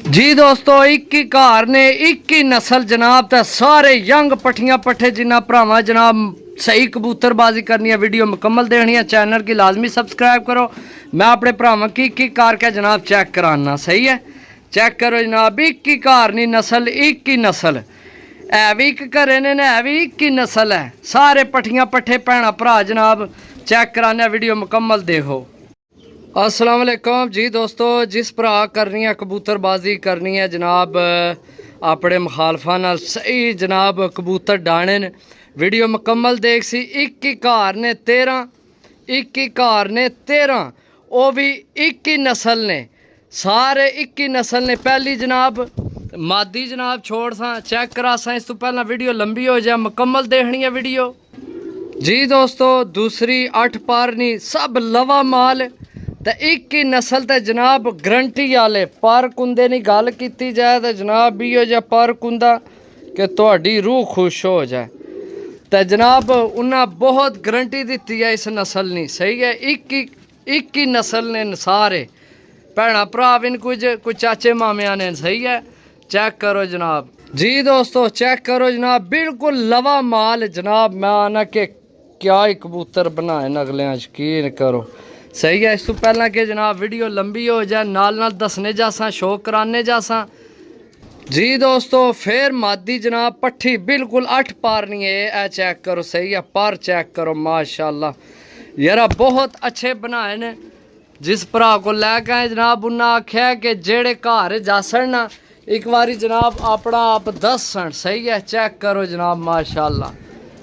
जी दोस्तों, एक ही घर ने एक ही नस्ल जनाब तो सारे यंग पट्ठियां पट्ठे जिन्ना भरावां जनाब सही कबूतरबाजी करनी है। वीडियो मुकम्मल देखनी है, चैनल की लाजमी सब्सक्राइब करो। मैं अपने भरावां की एक कार के जनाब चेक कराना, सही है। चेक करो जनाब, एक ही घर नी नस्ल, एक ही नस्ल है भी एक घरे ने है भी एक ही नस्ल है। सारे पट्ठियां पट्ठे भैन भरा जनाब चेक कराने, वीडियो मुकम्मल देखो। अस्सलाम वालेकुम जी दोस्तों, जिस भरा करनी है कबूतरबाजी करनी है जनाब अपने मुखालफा नाल सही जनाब कबूतर डाने ने, वीडियो मुकम्मल देख सी। एक ही घर ने 13, एक ही घर ने 13, वो भी एक ही नस्ल ने, सारे एक ही नस्ल ने। पहली जनाब मादी जनाब छोड़ सा चेक करा सा, इस तो पहला वीडियो लंबी हो जाए, मुकम्मल देखनी है वीडियो जी दोस्तों। दूसरी 8 पारनी सब लवा माल तो एक ही नस्ल तो जनाब गरंटी वाले पर कुंदे की गल की जाए तो जनाब भी हो जाए पर कुंदा कि थोड़ी रूह खुश हो जाए। तो जनाब उन्हें बहुत गरंटी दी है इस नस्ल ने, सही है। एक ही नस्ल ने सारे भैन भरा भी कुछ चाचे मामिया ने, सही है। चेक करो जनाब जी दोस्तों, चेक करो जनाब, बिल्कुल लवा माल जनाब। मैं आना कि क्या ही कबूतर बनाए अगले, यकीन करो, सही है। इस तो पहला कि जनाब वीडियो लंबी हो जाए, नाल दसने जासा, शो कराने जासा जी दोस्तों। फिर मादी जनाब पट्ठी बिल्कुल 8 पारनी है, चेक करो, सही है। पर चेक करो माशाल्लाह यार, बहुत अच्छे बनाए ने। जिस भरा को लैके आए जनाब उन्हें आख्या कि जेड़े घर जासन ना एक बारी जनाब अपना आप दसन, सही है। चेक करो जनाब माशाल्लाह,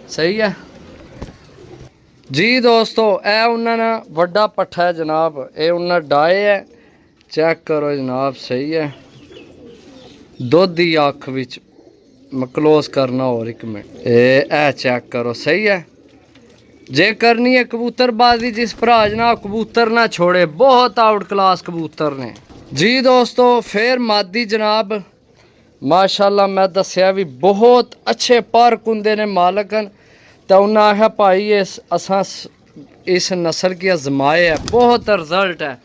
सही है जी दोस्तों। ए उन्होंने वड्डा पट्ठा है जनाब, ये उन्हें डाए है, चेक करो जनाब, सही है। दुध की अख विच मैं क्लोज करना और एक मिनट, ए चेक करो, सही है। जे करनी है कबूतरबाजी जिस भरा जनाब कबूतर ना छोड़े, बहुत आउट क्लास कबूतर ने जी दोस्तों। फिर मादी जनाब माशाल्लाह मैं दसिया भी बहुत अच्छे पर कुंदे ने मालक न, तो उन्हें आखा भाई असा इस नस्ल की आजमाए है, बहुत रिजल्ट है,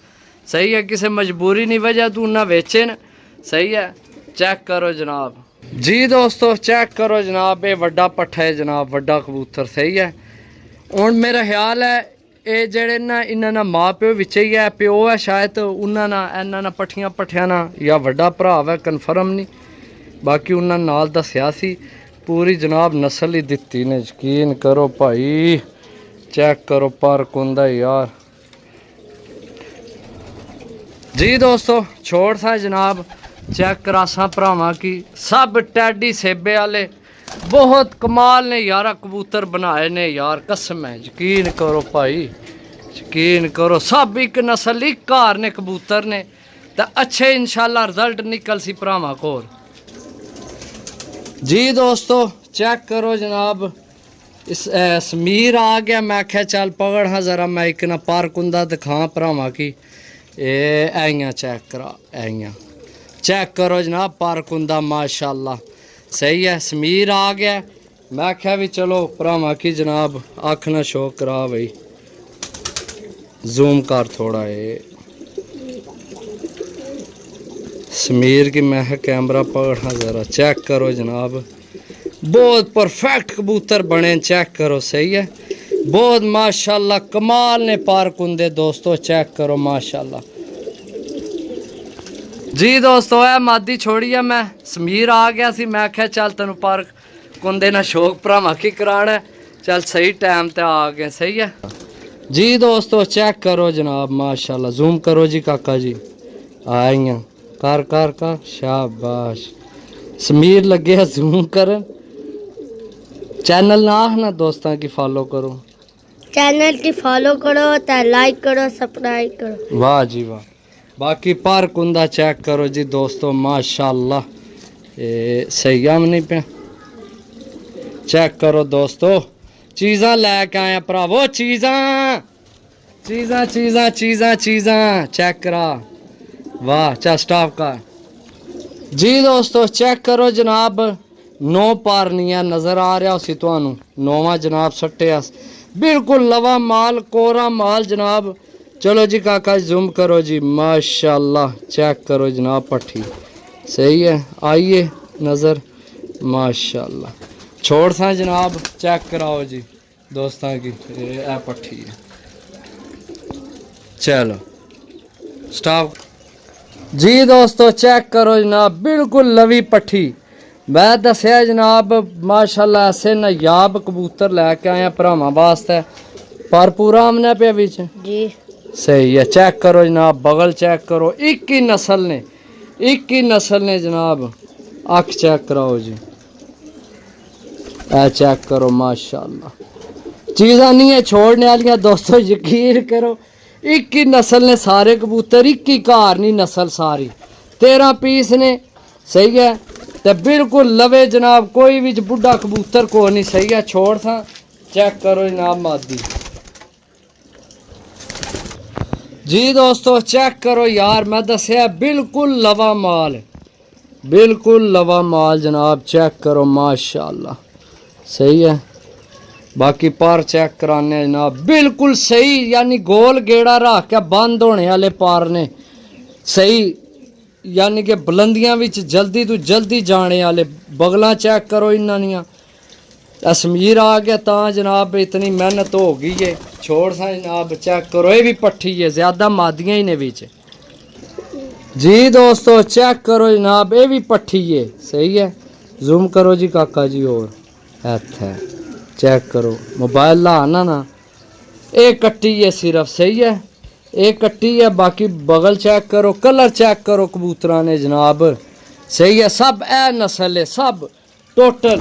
सही है। किसी मजबूरी नहीं वजह तू उन्हें बेचे न, सही है। चेक करो जनाब जी दोस्तों, चेक करो जनाब, ये वड्डा पट्ठा है जनाब, वड्डा कबूतर, सही है। हुण मेरा ख्याल है ये जेड़े ना इन्होंने माँ प्यो विच ही है, प्यो है शायद उन्होंने इन्होंने पट्ठियां पट्ठिया ना या वड्डा भरा है, कन्फर्म नहीं, बाकी उन्होंने नाल दसिया सी। पूरी जनाब नस्ल ही दी ने, यकीन करो भाई। चेक करो पर कुंदा यार जी दोस्तों। छोड़ सा जनाब चेक करासा भरावां की, सब टैडी सेबे वाले बहुत कमाल ने यार कबूतर बनाए ने यार, कसम है, यकीन करो भाई, यकीन करो। सब एक नस्ल एक घर ने कबूतर ने, तो अच्छे इंशाल्लाह रिजल्ट निकल सी भरावां कोल जी दोस्तों। चेक करो जनाब, इस समीर आ गया, मैं आख्या चल पकड़ हाँ जरा, मैं एक ना पार कुंदा दिखा भरावां की। आइया चेक करा, आइया चेक करो जनाब पार कुंदा माशाल्लाह, सही है। समीर आ गया, मैं आख्या भी चलो भरावां की जनाब अख ना शो करा भाई, जूम कर थोड़ा ये समीर की, मैं कैमरा पकड़ हाँ जरा। चेक करो जनाब, बहुत परफेक्ट कबूतर बने, चेक करो, सही है। बहुत माशाल्लाह कमाल ने पार कुंदे दोस्तों, चेक करो माशाल्लाह जी दोस्तों। है मादी छोड़ी है, मैं समीर आ गया सी, मैं आख्या चल तेन पार कुंदे ना शौक भरावां की कराना, चल सही टाइम ते आ गए, सही है जी दोस्तों। चेक करो जनाब माशाल्लाह, जूम करो जी काका जी, आइया कर कर कर, शाबाश। समीर लगे जूम कर, चैनल ना आखना दोस्तों की फॉलो करो, चैनल की फॉलो करो, लाइक करो, सब्सक्राइब करो, वाह जी वाह। बाकी पार कुंदा चेक करो जी दोस्तों माशाल्लाह, सही हम नहीं पे। चेक करो दोस्तों, चीज़ा लैके आया भरावो, चीज़ा चीज़ा चीज़ा चीज़ा चीज़ा चेक करा, वाह। चल स्टॉप का जी दोस्तों। चेक करो जनाब, 9 पारनियां नज़र आ रहा उसी तुहानू, 9वां जनाब सट्टे बिल्कुल लवा माल, कोरा माल जनाब। चलो जी काका जूम करो जी, माशाल्लाह चेक करो जनाब पट्ठी, सही है, आइए नज़र माशाल्लाह। छोड़ सा जनाब, चेक कराओ जी दोस्तों की, ये पट्ठी है। चलो स्टॉप जी दोस्तों, चेक करो जनाब, बिल्कुल लवी पट्ठी। मैं दसिया जनाब माशाल्लाह ऐसे नायाब कबूतर लैके आया भरावां वास्ते, पर पूरा आमने पे बिच जी। सही है। चेक करो जनाब, बगल चेक करो, एक ही नस्ल ने, एक ही नस्ल ने जनाब। अख चेक कराओ जी, ए चेक करो माशाल्लाह। चीज़ां नहीं है छोड़ने वालियां दोस्तों, यकीन करो। एक ही नस्ल ने सारे कबूतर, एक ही घर नहीं नस्ल सारी, 13 पीस ने। सही है, तो बिल्कुल लवे जनाब, कोई भी बुढ़ा कबूतर को नहीं। सही है, छोड़ सा चेक करो जनाब मादी जी दोस्तों, चेक करो यार, मैं दसिया बिल्कुल लवा माल, बिल्कुल लवा माल जनाब। चेक करो माशाल्लाह, सही है। बाकी पार चेक कराने जनाब, बिल्कुल सही, यानी गोल गेड़ा रख के बंद होने वाले पार ने। सही, यानी कि बुलंदियां विच जल्दी तो जल्दी जाने वाले। बगलां चेक करो इन्हां दियां, अशमीर आ गया ता जनाब इतनी मेहनत हो गई है। छोड़ सा जनाब, चेक करो, ये भी पट्ठी है, ज्यादा मादियां ही ने विच जी दोस्तों। चेक करो जनाब, ये भी पट्ठी है। सही है, जूम करो जी काका जी, और है चेक करो, मोबाइल लाना ना, ये कट्टी है सिर्फ। सही है, ये कट्टी है। बाकी बगल चेक करो, कलर चेक करो कबूतरा ने जनाब। सही है, सब ए नस्ल है, सब टोटल